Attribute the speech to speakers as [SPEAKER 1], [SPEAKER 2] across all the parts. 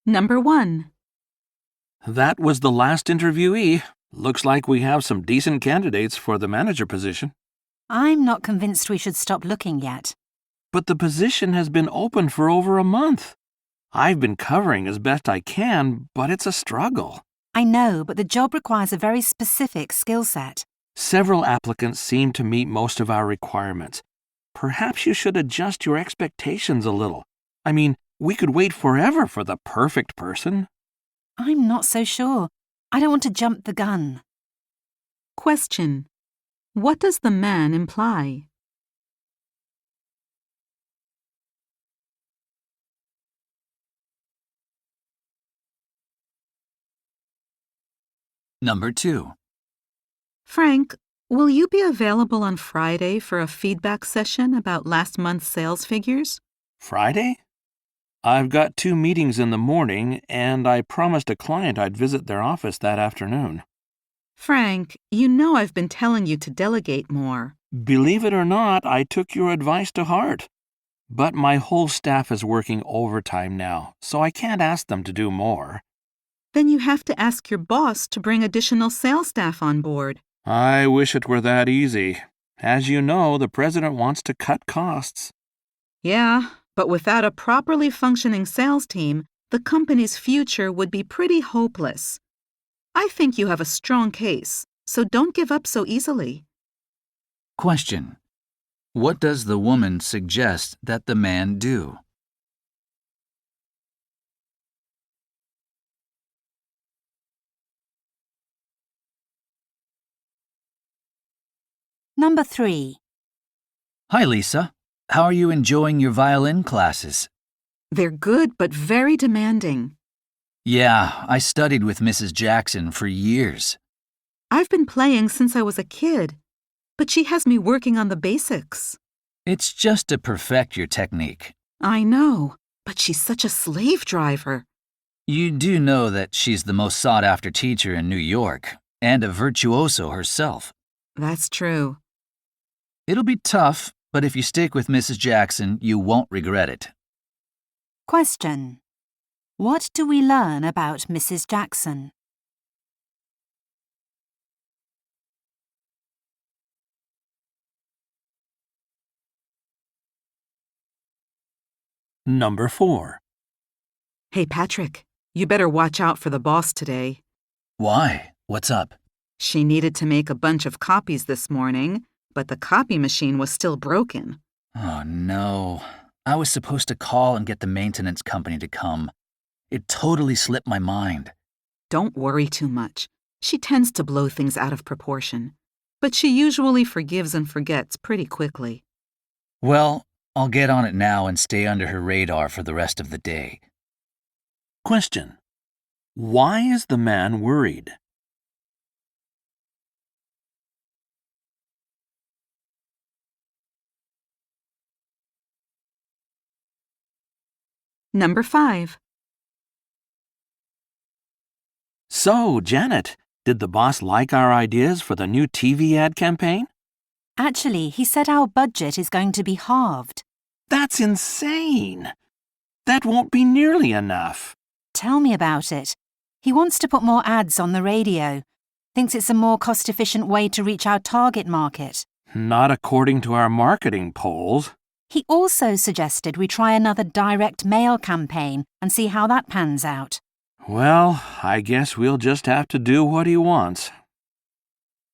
[SPEAKER 1] Number 1.
[SPEAKER 2] That was the last interviewee. Looks like we have some decent candidates for the manager position.
[SPEAKER 3] I'm not convinced we should stop looking yet.
[SPEAKER 2] But the position has been open for over a month. I've been covering as best I can, but it's a struggle.
[SPEAKER 3] I know, but the job requires a very specific skill set.
[SPEAKER 2] Several applicants seem to meet most of our requirements. Perhaps you should adjust your expectations a little. I mean, we could wait forever for the perfect person.
[SPEAKER 3] I'm not so sure. I don't want to jump the gun.
[SPEAKER 1] Question. What does the man imply?
[SPEAKER 4] Number 2.
[SPEAKER 1] Frank, will you be available on Friday for a feedback session about last month's sales figures?
[SPEAKER 2] Friday? I've got 2 meetings in the morning, and I promised a client I'd visit their office that afternoon.
[SPEAKER 1] Frank, you know I've been telling you to delegate more.
[SPEAKER 2] Believe it or not, I took your advice to heart. But my whole staff is working overtime now, so I can't ask them to do more.
[SPEAKER 1] Then you have to ask your boss to bring additional sales staff on board.
[SPEAKER 2] I wish it were that easy. As you know, the president wants to cut costs.
[SPEAKER 1] Yeah, but without a properly functioning sales team, the company's future would be pretty hopeless. I think you have a strong case, so don't give up so easily.
[SPEAKER 4] Question. What does the woman suggest that the man do?
[SPEAKER 3] Number 3.
[SPEAKER 4] Hi, Lisa. How are you enjoying your violin classes?
[SPEAKER 1] They're good but very demanding.
[SPEAKER 4] Yeah, I studied with Mrs. Jackson for years.
[SPEAKER 1] I've been playing since I was a kid, but she has me working on the basics.
[SPEAKER 4] It's just to perfect your technique.
[SPEAKER 1] I know, but she's such a slave driver.
[SPEAKER 4] You do know that she's the most sought-after teacher in New York, and a virtuoso herself.
[SPEAKER 1] That's true.
[SPEAKER 4] It'll be tough, but if you stick with Mrs. Jackson, you won't regret it.
[SPEAKER 3] Question. What do we learn about Mrs. Jackson?
[SPEAKER 2] Number 4.
[SPEAKER 1] Hey, Patrick, you better watch out for the boss today.
[SPEAKER 4] Why? What's up?
[SPEAKER 1] She needed to make a bunch of copies this morning, but the copy machine was still broken.
[SPEAKER 4] Oh, no. I was supposed to call and get the maintenance company to come. It totally slipped my mind.
[SPEAKER 1] Don't worry too much. She tends to blow things out of proportion, but she usually forgives and forgets pretty quickly.
[SPEAKER 4] Well, I'll get on it now and stay under her radar for the rest of the day.
[SPEAKER 2] Question. Why is the man worried?
[SPEAKER 1] Number 5.
[SPEAKER 2] So, Janet, did the boss like our ideas for the new TV ad campaign?
[SPEAKER 3] Actually, he said our budget is going to be halved.
[SPEAKER 2] That's insane. That won't be nearly enough.
[SPEAKER 3] Tell me about it. He wants to put more ads on the radio. Thinks it's a more cost-efficient way to reach our target market.
[SPEAKER 2] Not according to our marketing polls.
[SPEAKER 3] He also suggested we try another direct mail campaign and see how that pans out.
[SPEAKER 2] Well, I guess we'll just have to do what he wants.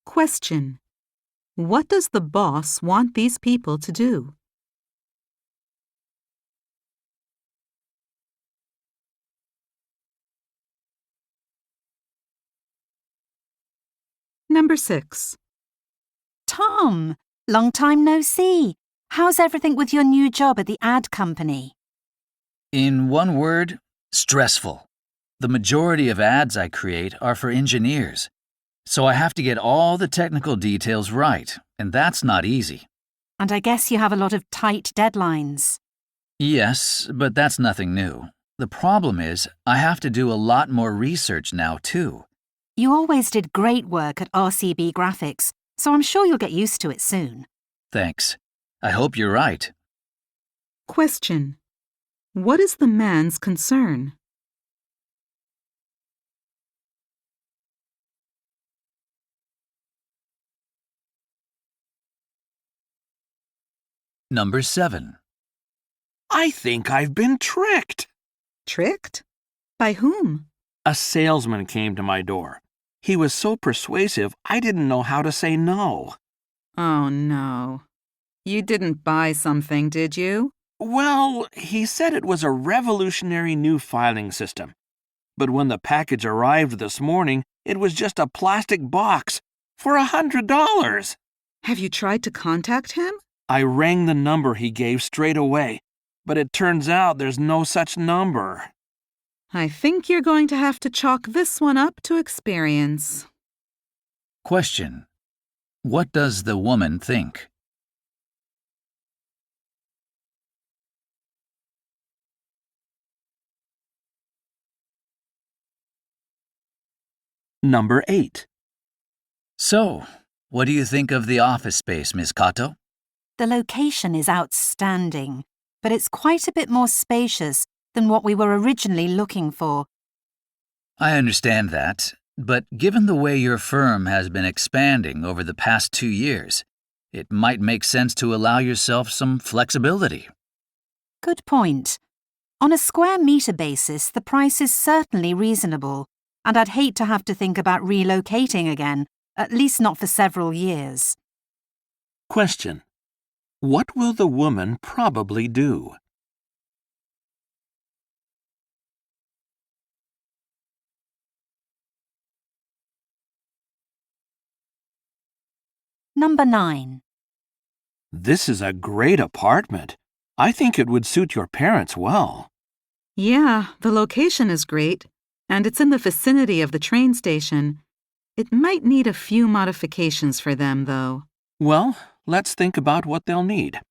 [SPEAKER 1] Question. What does the boss want these people to do? Number 6.
[SPEAKER 3] Tom, long time no see. How's everything with your new job at the ad company?
[SPEAKER 4] In one word, stressful. The majority of ads I create are for engineers, so I have to get all the technical details right, and that's not easy.
[SPEAKER 3] And I guess you have a lot of tight deadlines.
[SPEAKER 4] Yes, but that's nothing new. The problem is, I have to do a lot more research now, too.
[SPEAKER 3] You always did great work at RCB Graphics, so I'm sure you'll get used to it soon.
[SPEAKER 4] Thanks. I hope you're right.
[SPEAKER 1] Question. What is the man's concern?
[SPEAKER 4] Number 7.
[SPEAKER 2] I think I've been tricked.
[SPEAKER 1] Tricked? By whom?
[SPEAKER 2] A salesman came to my door. He was so persuasive, I didn't know how to say no.
[SPEAKER 1] Oh, no. You didn't buy something, did you?
[SPEAKER 2] Well, he said it was a revolutionary new filing system. But when the package arrived this morning, it was just a plastic box for $100.
[SPEAKER 1] Have you tried to contact him?
[SPEAKER 2] I rang the number he gave straight away, but it turns out there's no such number.
[SPEAKER 1] I think you're going to have to chalk this one up to experience.
[SPEAKER 4] Question. What does the woman think?
[SPEAKER 2] Number 8.
[SPEAKER 4] So, what do you think of the office space, Miss Kato?
[SPEAKER 3] The location is outstanding, but it's quite a bit more spacious than what we were originally looking for.
[SPEAKER 4] I understand that, but given the way your firm has been expanding over the past 2 years, it might make sense to allow yourself some flexibility.
[SPEAKER 3] Good point. On a square meter basis, the price is certainly reasonable, and I'd hate to have to think about relocating again, at least not for several years.
[SPEAKER 2] Question. What will the woman probably do?
[SPEAKER 3] Number 9.
[SPEAKER 2] This is a great apartment. I think it would suit your parents well.
[SPEAKER 1] Yeah, the location is great, and it's in the vicinity of the train station. It might need a few modifications for them, though.
[SPEAKER 2] Well, let's think about what they'll need.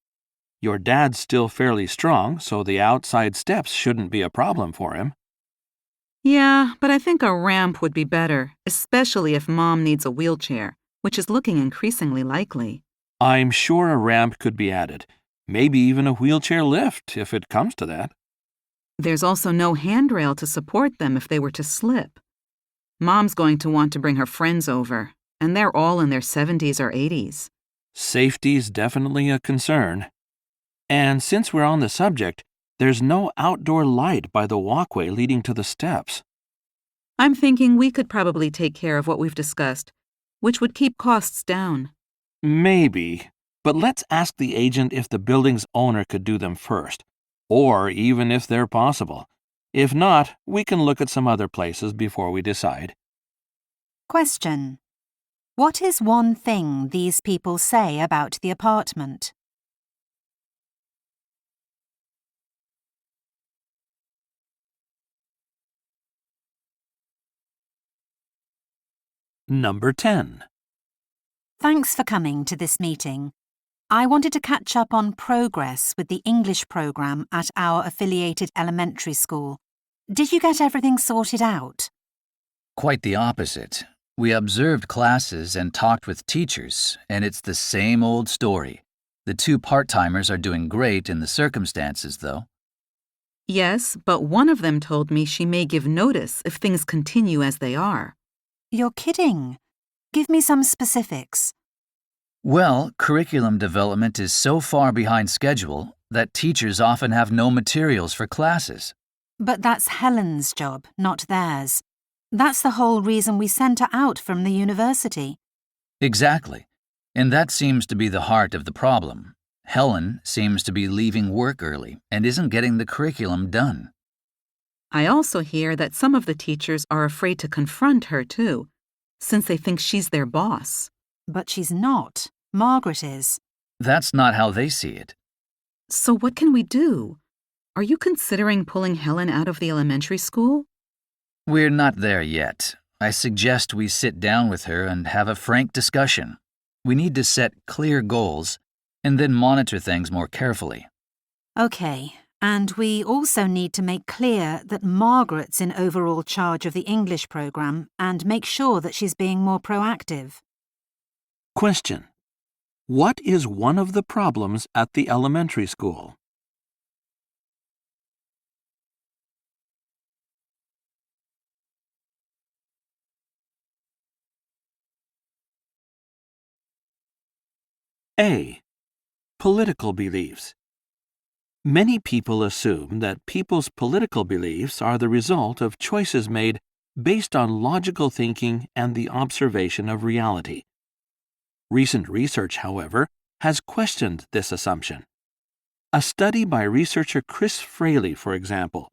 [SPEAKER 2] Your dad's still fairly strong, so the outside steps shouldn't be a problem for him.
[SPEAKER 1] Yeah, but I think a ramp would be better, especially if Mom needs a wheelchair, which is looking increasingly likely.
[SPEAKER 2] I'm sure a ramp could be added, maybe even a wheelchair lift if it comes to that.
[SPEAKER 1] There's also no handrail to support them if they were to slip. Mom's going to want to bring her friends over, and they're all in their 70s or 80s.
[SPEAKER 2] Safety's definitely a concern. And since we're on the subject, there's no outdoor light by the walkway leading to the steps.
[SPEAKER 1] I'm thinking we could probably take care of what we've discussed, which would keep costs down.
[SPEAKER 2] Maybe, but let's ask the agent if the building's owner could do them first, or even if they're possible. If not, we can look at some other places before we decide.
[SPEAKER 3] Question. What is one thing these people say about the apartment?
[SPEAKER 2] Number 10.
[SPEAKER 3] Thanks for coming to this meeting. I wanted to catch up on progress with the English program at our affiliated elementary school. Did you get everything sorted out?
[SPEAKER 4] Quite the opposite. We observed classes and talked with teachers, and it's the same old story. The 2 part-timers are doing great in the circumstances, though.
[SPEAKER 1] Yes, but one of them told me she may give notice if things continue as they are.
[SPEAKER 3] You're kidding. Give me some specifics.
[SPEAKER 4] Well, curriculum development is so far behind schedule that teachers often have no materials for classes.
[SPEAKER 3] But that's Helen's job, not theirs. That's the whole reason we sent her out from the university.
[SPEAKER 4] Exactly. And that seems to be the heart of the problem. Helen seems to be leaving work early and isn't getting the curriculum done.
[SPEAKER 1] I also hear that some of the teachers are afraid to confront her, too, since they think she's their boss.
[SPEAKER 3] But she's not. Margaret is.
[SPEAKER 4] That's not how they see it.
[SPEAKER 1] So what can we do? Are you considering pulling Helen out of the elementary school?
[SPEAKER 4] We're not there yet. I suggest we sit down with her and have a frank discussion. We need to set clear goals and then monitor things more carefully.
[SPEAKER 3] Okay, and we also need to make clear that Margaret's in overall charge of the English program and make sure that she's being more proactive.
[SPEAKER 2] Question. What is one of the problems at the elementary school? A. Political beliefs. Many people assume that people's political beliefs are the result of choices made based on logical thinking and the observation of reality. Recent research, however, has questioned this assumption. A study by researcher Chris Fraley, for example,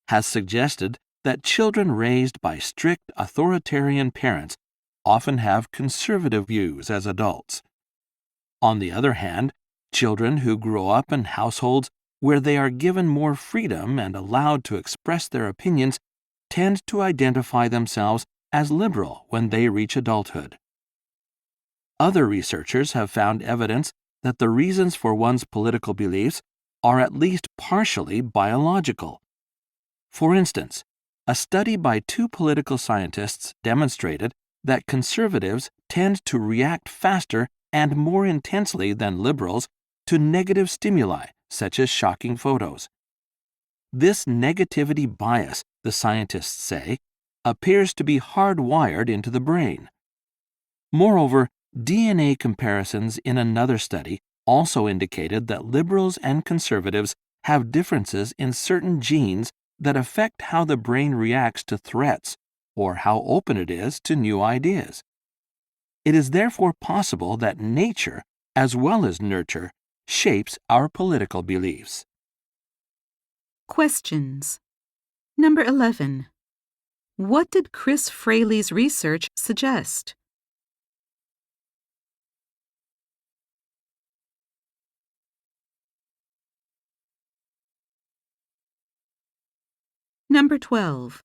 [SPEAKER 2] has suggested that children raised by strict authoritarian parents often have conservative views as adults. On the other hand, children who grow up in households where they are given more freedom and allowed to express their opinions tend to identify themselves as liberal when they reach adulthood. Other researchers have found evidence that the reasons for one's political beliefs are at least partially biological. For instance, a study by two political scientists demonstrated that conservatives tend to react faster and more intensely than liberals to negative stimuli, such as shocking photos. This negativity bias, the scientists say, appears to be hardwired into the brain. Moreover, DNA comparisons in another study also indicated that liberals and conservatives have differences in certain genes that affect how the brain reacts to threats or how open it is to new ideas. It is therefore possible that nature, as well as nurture, shapes our political beliefs.
[SPEAKER 1] Questions. Number 11. What did Chris Fraley's research suggest? Number 12.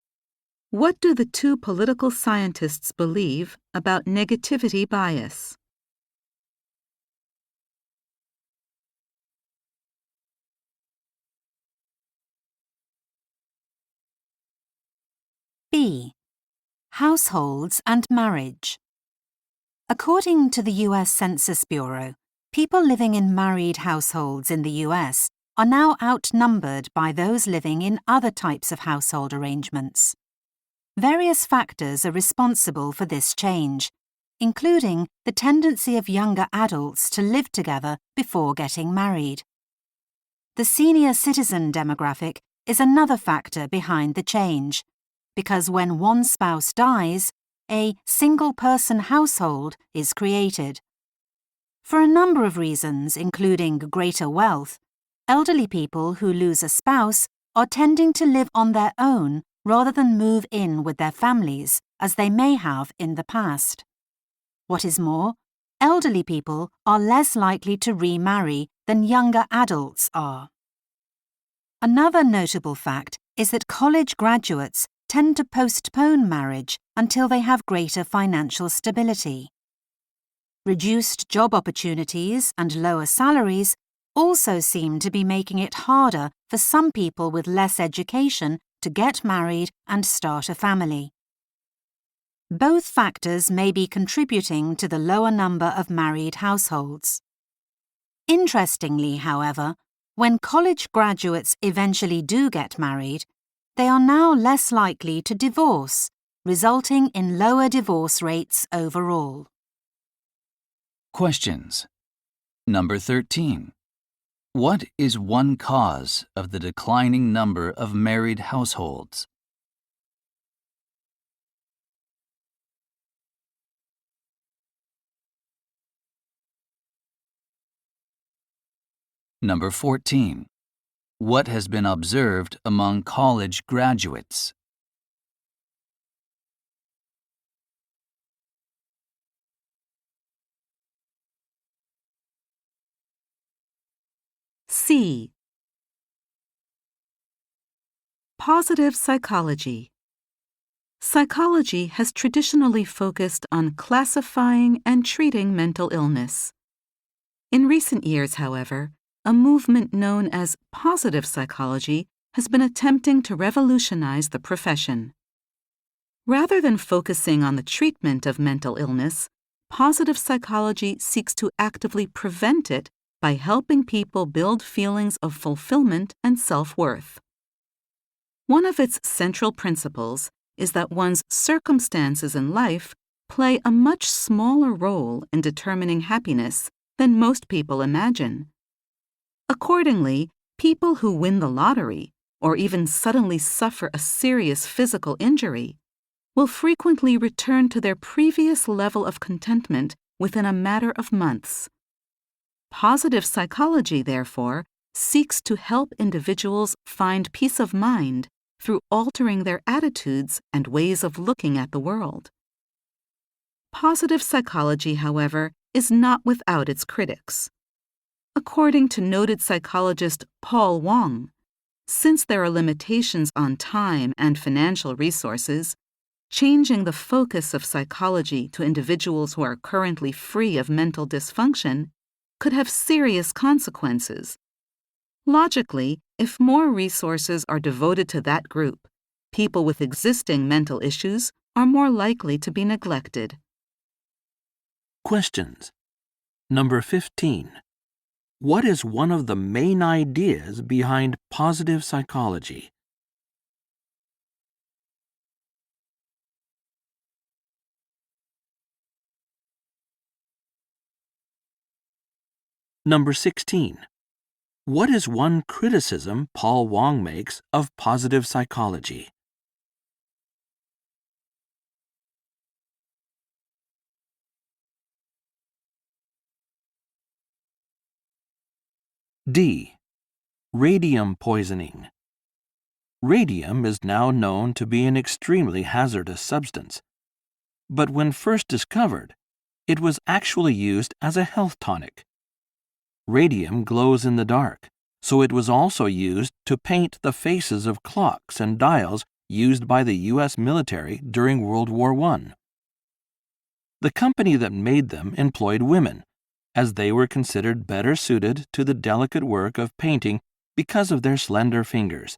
[SPEAKER 1] What do the two political scientists believe about negativity bias?
[SPEAKER 3] B. Households and marriage. According to the U.S. Census Bureau, people living in married households in the U.S. are now outnumbered by those living in other types of household arrangements. Various factors are responsible for this change, including the tendency of younger adults to live together before getting married. The senior citizen demographic is another factor behind the change, because when one spouse dies, a single-person household is created. For a number of reasons, including greater wealth, elderly people who lose a spouse are tending to live on their own rather than move in with their families, as they may have in the past. What is more, elderly people are less likely to remarry than younger adults are. Another notable fact is that college graduates tend to postpone marriage until they have greater financial stability. Reduced job opportunities and lower salaries also seem to be making it harder for some people with less education to get married and start a family. Both factors may be contributing to the lower number of married households. Interestingly, however, when college graduates eventually do get married, they are now less likely to divorce, resulting in lower divorce rates overall.
[SPEAKER 4] Questions. Number 13. What is one cause of the declining number of married households? Number 14. What has been observed among college graduates?
[SPEAKER 1] C. Positive psychology. Psychology has traditionally focused on classifying and treating mental illness. In recent years, however, a movement known as positive psychology has been attempting to revolutionize the profession. Rather than focusing on the treatment of mental illness, positive psychology seeks to actively prevent it by helping people build feelings of fulfillment and self-worth. One of its central principles is that one's circumstances in life play a much smaller role in determining happiness than most people imagine, Accordingly, people who win the lottery, or even suddenly suffer a serious physical injury, will frequently return to their previous level of contentment within a matter of months. Positive psychology, therefore, seeks to help individuals find peace of mind through altering their attitudes and ways of looking at the world. Positive psychology, however, is not without its critics. According to noted psychologist Paul Wong, since there are limitations on time and financial resources, changing the focus of psychology to individuals who are currently free of mental dysfunction could have serious consequences. Logically, if more resources are devoted to that group, people with existing mental issues are more likely to be neglected.
[SPEAKER 2] Questions. Number 15. What is one of the main ideas behind positive psychology? Number 16. What is one criticism Paul Wong makes of positive psychology? D. Radium poisoning. Radium is now known to be an extremely hazardous substance. But when first discovered, it was actually used as a health tonic. Radium glows in the dark, so it was also used to paint the faces of clocks and dials used by the U.S. military during World War I. The company that made them employed women, as they were considered better suited to the delicate work of painting because of their slender fingers.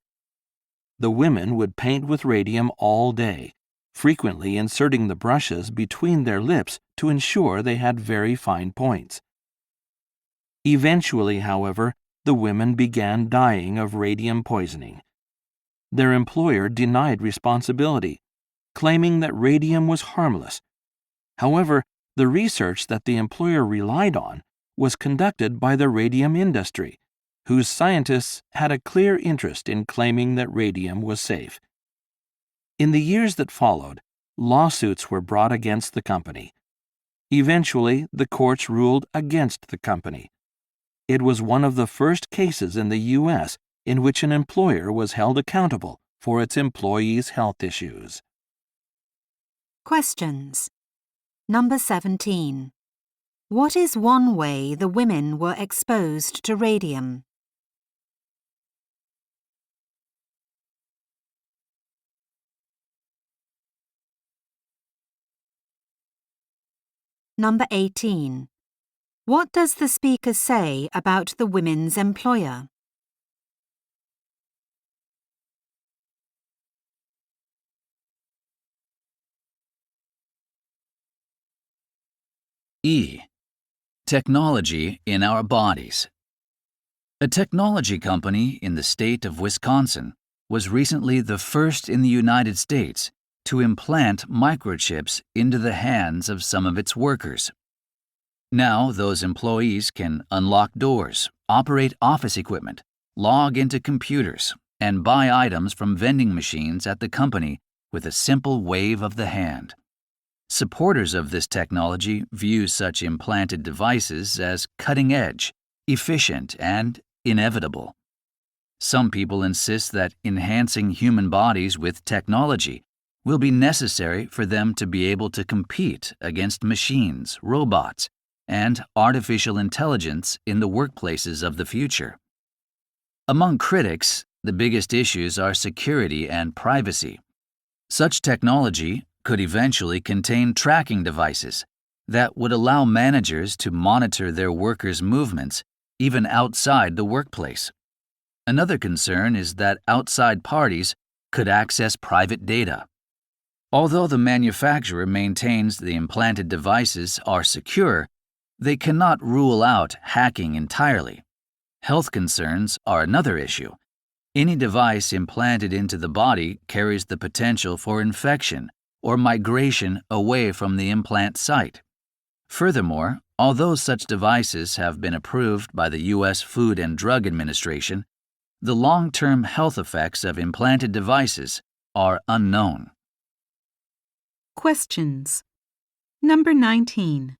[SPEAKER 2] The women would paint with radium all day, frequently inserting the brushes between their lips to ensure they had very fine points. Eventually, however, the women began dying of radium poisoning. Their employer denied responsibility, claiming that radium was harmless. However, the research that the employer relied on was conducted by the radium industry, whose scientists had a clear interest in claiming that radium was safe. In the years that followed, lawsuits were brought against the company. Eventually, the courts ruled against the company. It was one of the first cases in the U.S. in which an employer was held accountable for its employees' health issues.
[SPEAKER 3] Questions. Number 17. What is one way the women were exposed to radium? Number 18. What does the speaker say about the women's employer?
[SPEAKER 4] E. Technology in our bodies. A technology company in the state of Wisconsin was recently the first in the United States to implant microchips into the hands of some of its workers. Now, those employees can unlock doors, operate office equipment, log into computers, and buy items from vending machines at the company with a simple wave of the hand. Supporters of this technology view such implanted devices as cutting-edge, efficient, and inevitable. Some people insist that enhancing human bodies with technology will be necessary for them to be able to compete against machines, robots, and artificial intelligence in the workplaces of the future. Among critics, the biggest issues are security and privacy. Such technology could eventually contain tracking devices that would allow managers to monitor their workers' movements even outside the workplace. Another concern is that outside parties could access private data. Although the manufacturer maintains the implanted devices are secure, they cannot rule out hacking entirely. Health concerns are another issue. Any device implanted into the body carries the potential for infection or migration away from the implant site. Furthermore, Although such devices have been approved by the U.S. Food and Drug Administration, the long-term health effects of implanted devices are unknown.
[SPEAKER 1] Questions. Number 19.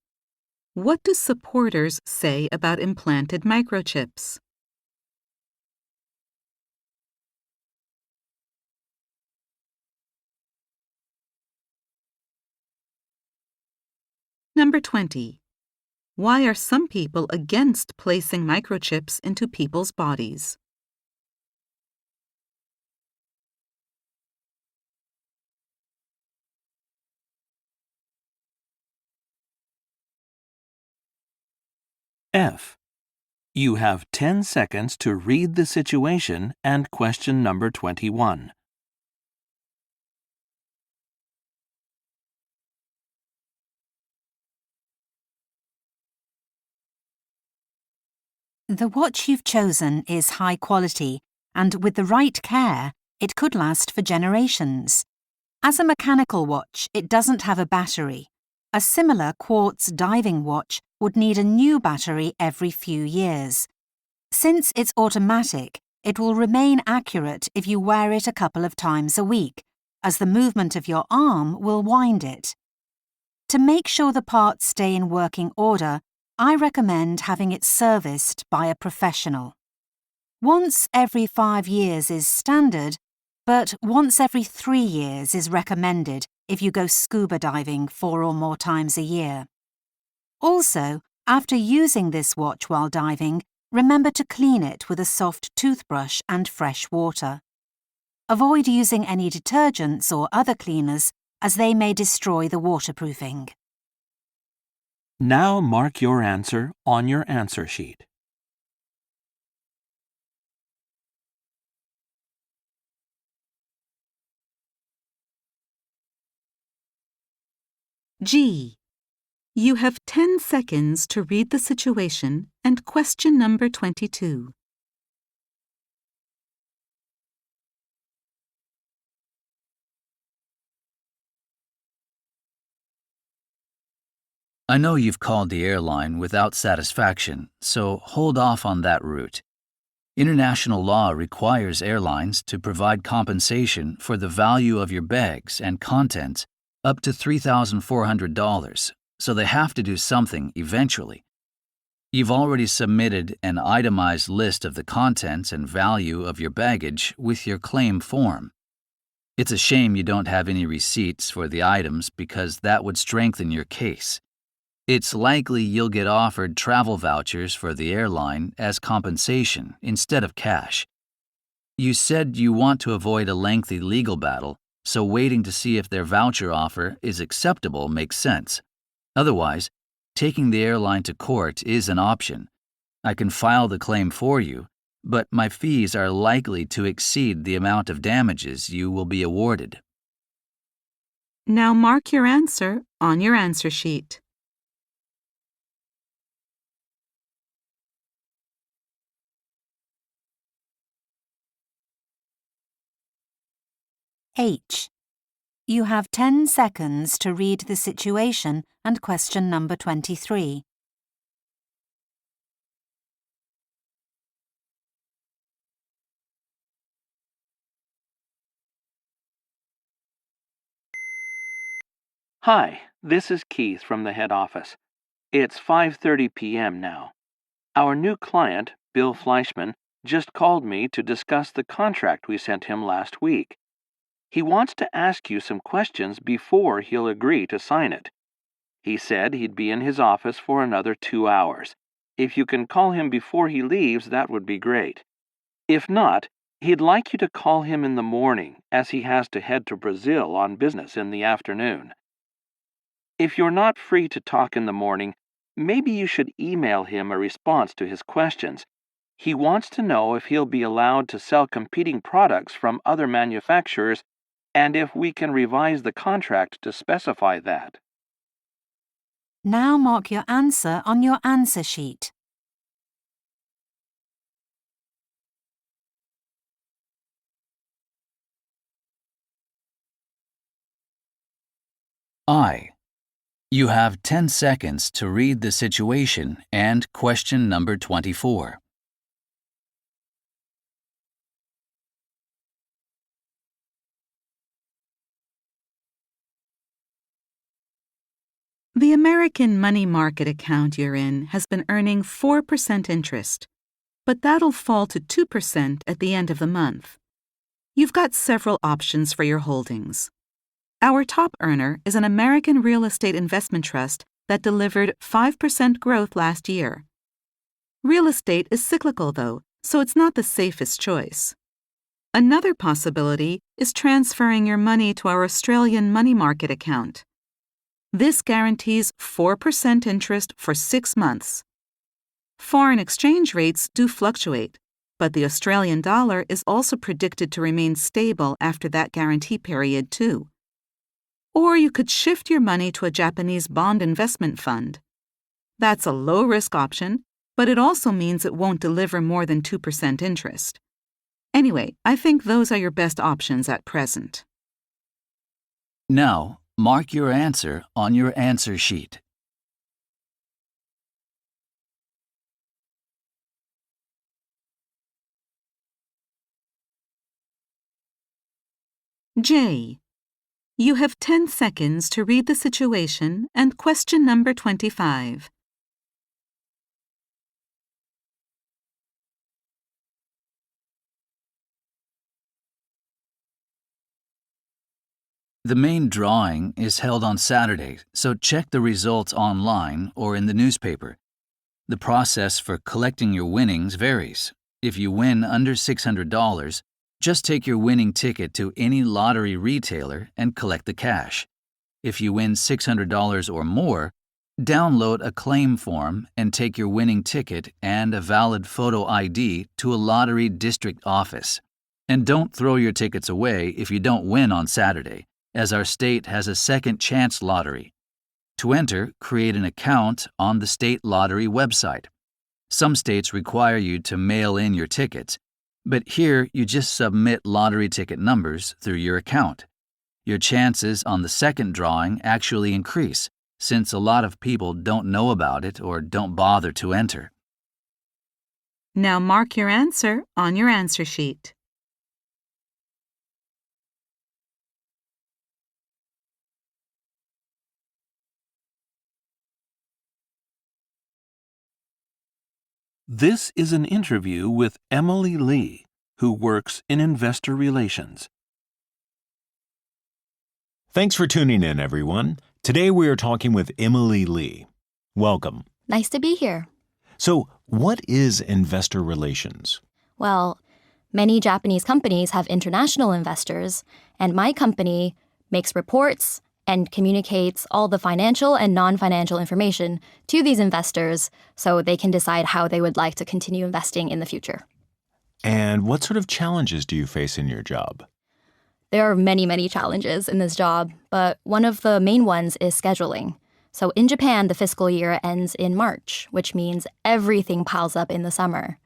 [SPEAKER 1] What do supporters say about implanted microchips? Number 20. Why are some people against placing microchips into people's bodies?
[SPEAKER 2] F. You have 10 seconds to read the situation and question number 21.
[SPEAKER 3] The watch you've chosen is high quality, and with the right care, it could last for generations. As a mechanical watch, it doesn't have a battery. A similar quartz diving watch would need a new battery every few years. Since it's automatic, it will remain accurate if you wear it a couple of times a week, as the movement of your arm will wind it. To make sure the parts stay in working order, I recommend having it serviced by a professional. Once every 5 years is standard, but once every 3 years is recommended if you go scuba diving 4 or more times a year. Also, after using this watch while diving, remember to clean it with a soft toothbrush and fresh water. Avoid using any detergents or other cleaners, as they may destroy the waterproofing.
[SPEAKER 2] Now mark your answer on your answer sheet.
[SPEAKER 1] G. You have 10 seconds to read the situation and question number 22.
[SPEAKER 4] I know you've called the airline without satisfaction, so hold off on that route. International law requires airlines to provide compensation for the value of your bags and contents up to $3,400, so they have to do something eventually. You've already submitted an itemized list of the contents and value of your baggage with your claim form. It's a shame you don't have any receipts for the items because that would strengthen your case. It's likely you'll get offered travel vouchers for the airline as compensation instead of cash. You said you want to avoid a lengthy legal battle, so waiting to see if their voucher offer is acceptable makes sense. Otherwise, taking the airline to court is an option. I can file the claim for you, but my fees are likely to exceed the amount of damages you will be awarded.
[SPEAKER 1] Now mark your answer on your answer sheet.
[SPEAKER 3] H. You have 10 seconds to read the situation and question number 23.
[SPEAKER 2] Hi, this is Keith from the head office. It's 5:30 p.m. now. Our new client, Bill Fleischman, just called me to discuss the contract we sent him last week. He wants to ask you some questions before he'll agree to sign it. He said he'd be in his office for another 2 hours. If you can call him before he leaves, that would be great. If not, he'd like you to call him in the morning, as he has to head to Brazil on business in the afternoon. If you're not free to talk in the morning, maybe you should email him a response to his questions. He wants to know if he'll be allowed to sell competing products from other manufacturers and if we can revise the contract to specify that.
[SPEAKER 3] Now mark your answer on your answer sheet.
[SPEAKER 4] I. You have 10 seconds to read the situation and question number 24.
[SPEAKER 1] The American money market account you're in has been earning 4% interest, but that'll fall to 2% at the end of the month. You've got several options for your holdings. Our top earner is an American real estate investment trust that delivered 5% growth last year. Real estate is cyclical, though, so it's not the safest choice. Another possibility is transferring your money to our Australian money market account. This guarantees 4% interest for 6 months. Foreign exchange rates do fluctuate, but the Australian dollar is also predicted to remain stable after that guarantee period, too. Or you could shift your money to a Japanese bond investment fund. That's a low-risk option, but it also means it won't deliver more than 2% interest. Anyway, I think those are your best options at present.
[SPEAKER 4] Now, mark your answer on your answer sheet.
[SPEAKER 1] J. You have 10 seconds to read the situation and question number 25.
[SPEAKER 4] The main drawing is held on Saturday, so check the results online or in the newspaper. The process for collecting your winnings varies. If you win under $600, just take your winning ticket to any lottery retailer and collect the cash. If you win $600 or more, download a claim form and take your winning ticket and a valid photo ID to a lottery district office. And don't throw your tickets away if you don't win on Saturday, as our state has a second chance lottery. To enter, create an account on the state lottery website. Some states require you to mail in your tickets, but here you just submit lottery ticket numbers through your account. Your chances on the second drawing actually increase, since a lot of people don't know about it or don't bother to enter.
[SPEAKER 1] Now mark your answer on your answer sheet.
[SPEAKER 2] This is an interview with Emily Lee, who works in investor relations.
[SPEAKER 5] Thanks for tuning in, everyone. Today we are talking with Emily Lee. Welcome.
[SPEAKER 6] Nice to be here.
[SPEAKER 5] So, what is investor relations?
[SPEAKER 6] Well, many Japanese companies have international investors, and my company makes reports and communicates all the financial and non-financial information to these investors so they can decide how they would like to continue investing in the future.
[SPEAKER 5] And what sort of challenges do you face in your job?
[SPEAKER 6] There are many, many challenges in this job, but one of the main ones is scheduling. So in Japan, the fiscal year ends in March, which means everything piles up in the summer.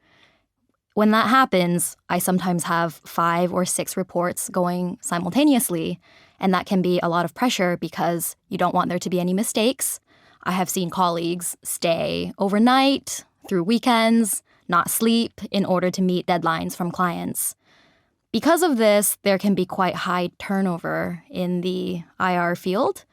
[SPEAKER 6] When that happens, I sometimes have 5 or 6 reports going simultaneously, and that can be a lot of pressure because you don't want there to be any mistakes. I have seen colleagues stay overnight, through weekends, not sleep in order to meet deadlines from clients. Because of this, there can be quite high turnover in the IR field.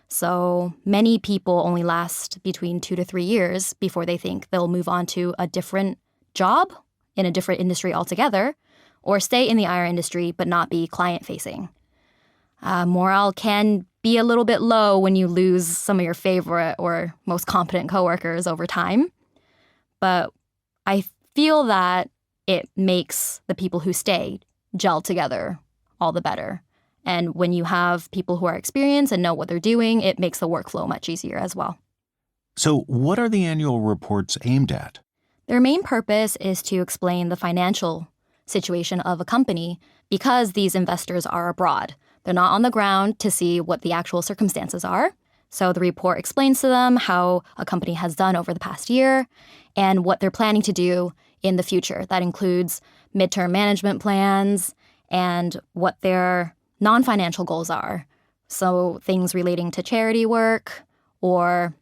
[SPEAKER 6] So many people only last between 2 to 3 years before they think they'll move on to a different job in a different industry altogether, or stay in the IR industry but not be client-facing. Morale can be a little bit low when you lose some of your favorite or most competent coworkers over time. But I feel that it makes the people who stay gel together all the better. And when you have people who are experienced and know what they're doing, it makes the workflow much easier as well.
[SPEAKER 5] So, what are the annual reports aimed at?
[SPEAKER 6] Their main purpose is to explain the financial situation of a company because these investors are abroad. They're not on the ground to see what the actual circumstances are. So the report explains to them how a company has done over the past year and what they're planning to do in the future. That includes midterm management plans and what their non-financial goals are. So things relating to charity work or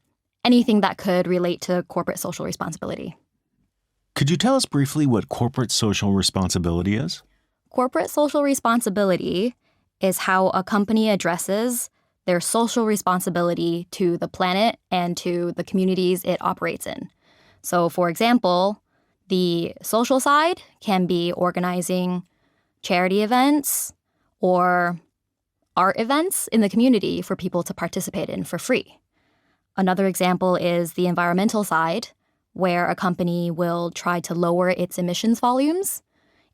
[SPEAKER 6] anything that could relate to corporate social responsibility.
[SPEAKER 5] Could you tell us briefly what corporate social responsibility is?
[SPEAKER 6] Corporate social responsibility is how a company addresses their social responsibility to the planet and to the communities it operates in. So, for example, the social side can be organizing charity events or art events in the community for people to participate in for free. Another example is the environmental side, where a company will try to lower its emissions volumes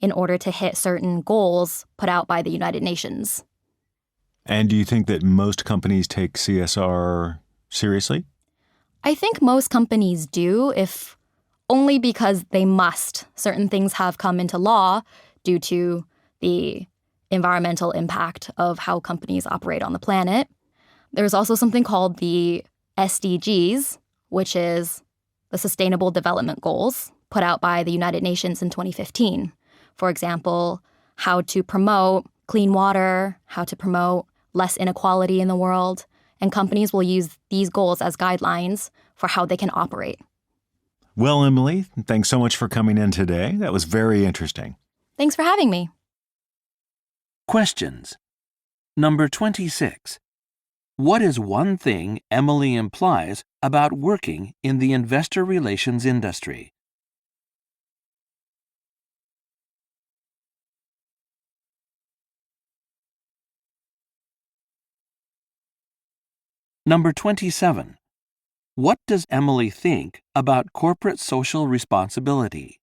[SPEAKER 6] in order to hit certain goals put out by the United Nations.
[SPEAKER 5] And do you think that most companies take CSR seriously?
[SPEAKER 6] I think most companies do, if only because they must. Certain things have come into law due to the environmental impact of how companies operate on the planet. There's also something called the SDGs, which is the Sustainable Development Goals put out by the United Nations in 2015. For example, how to promote clean water, how to promote less inequality in the world, and companies will use these goals as guidelines for how they can operate.
[SPEAKER 5] Well, Emily, thanks so much for coming in today. That was very interesting.
[SPEAKER 6] Thanks for having me.
[SPEAKER 2] Questions. Number 26. What is one thing Emily implies about working in the investor relations industry? Number 27. What does Emily think about corporate social responsibility?